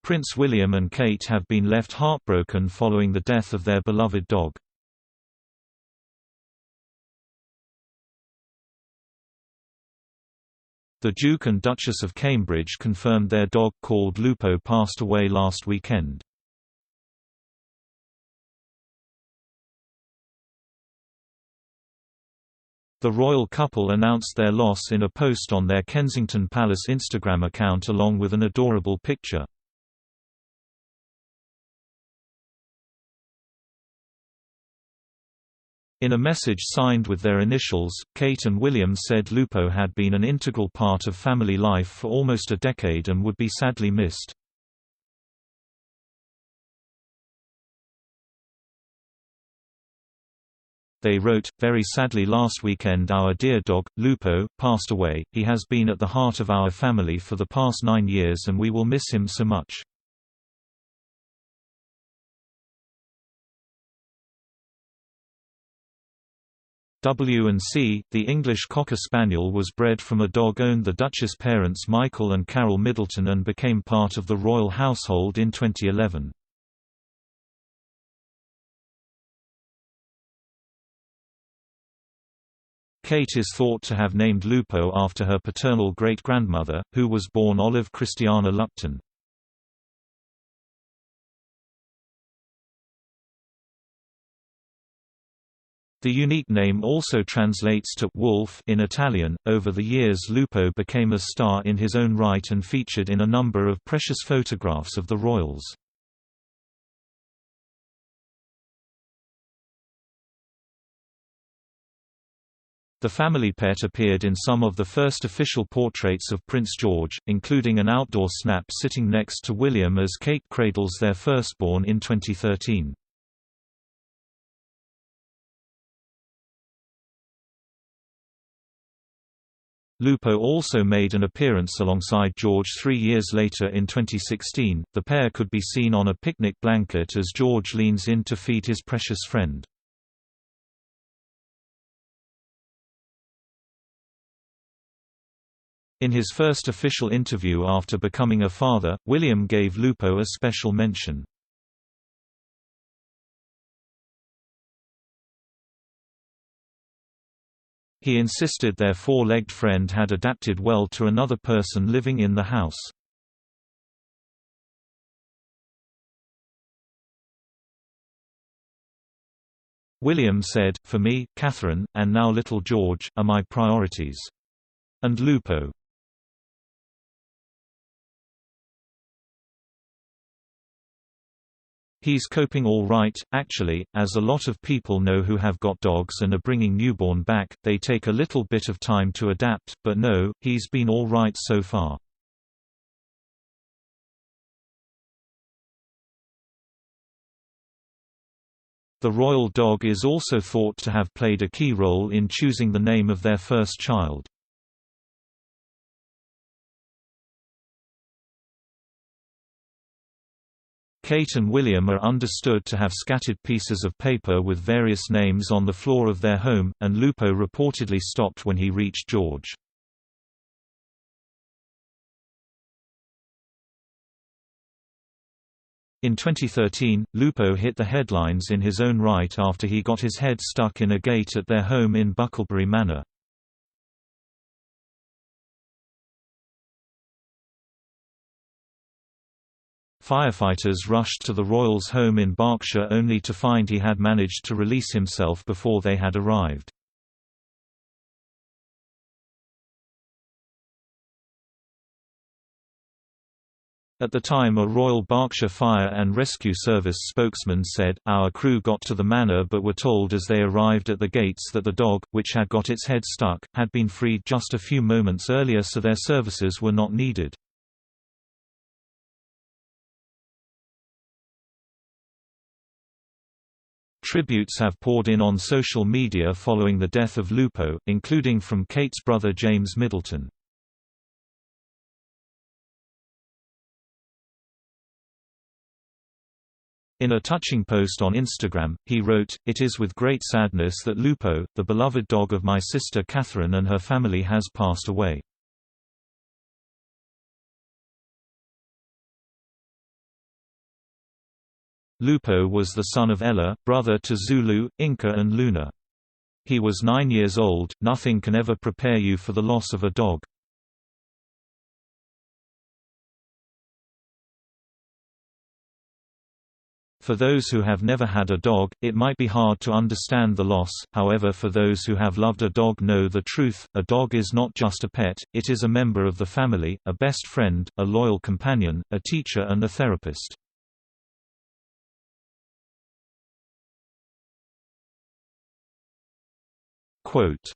Prince William and Kate have been left heartbroken following the death of their beloved dog. The Duke and Duchess of Cambridge confirmed their dog, called Lupo, passed away last weekend. The royal couple announced their loss in a post on their Kensington Palace Instagram account along with an adorable picture. In a message signed with their initials, Kate and William said Lupo had been an integral part of family life for almost a decade and would be sadly missed. They wrote, "Very sadly last weekend our dear dog, Lupo, passed away. He has been at the heart of our family for the past 9 years and we will miss him so much." W&C, the English Cocker Spaniel, was bred from a dog owned the Duchess parents Michael and Carol Middleton and became part of the royal household in 2011. Kate is thought to have named Lupo after her paternal great-grandmother, who was born Olive Christiana Lupton. The unique name also translates to «wolf» in Italian. Over the years, Lupo became a star in his own right and featured in a number of precious photographs of the royals. The family pet appeared in some of the first official portraits of Prince George, including an outdoor snap sitting next to William as Kate cradles their firstborn in 2013. Lupo also made an appearance alongside George 3 years later in 2016. The pair could be seen on a picnic blanket as George leans in to feed his precious friend. In his first official interview after becoming a father, William gave Lupo a special mention. He insisted their four-legged friend had adapted well to another person living in the house. William said, "For me, Catherine, and now little George, are my priorities. And Lupo. He's coping all right, actually, as a lot of people know who have got dogs and are bringing newborn back, they take a little bit of time to adapt, but no, he's been all right so far." The royal dog is also thought to have played a key role in choosing the name of their first child. Kate and William are understood to have scattered pieces of paper with various names on the floor of their home, and Lupo reportedly stopped when he reached George. In 2013, Lupo hit the headlines in his own right after he got his head stuck in a gate at their home in Bucklebury Manor. Firefighters rushed to the royal's home in Berkshire only to find he had managed to release himself before they had arrived. At the time, a Royal Berkshire Fire and Rescue Service spokesman said, "Our crew got to the manor but were told as they arrived at the gates that the dog, which had got its head stuck, had been freed just a few moments earlier, so their services were not needed." Tributes have poured in on social media following the death of Lupo, including from Kate's brother James Middleton. In a touching post on Instagram, he wrote, "It is with great sadness that Lupo, the beloved dog of my sister Catherine and her family, has passed away. Lupo was the son of Ella, brother to Zulu, Inca and Luna. He was 9 years old. Nothing can ever prepare you for the loss of a dog. For those who have never had a dog, it might be hard to understand the loss, however for those who have loved a dog know the truth, a dog is not just a pet, it is a member of the family, a best friend, a loyal companion, a teacher and a therapist. Quote,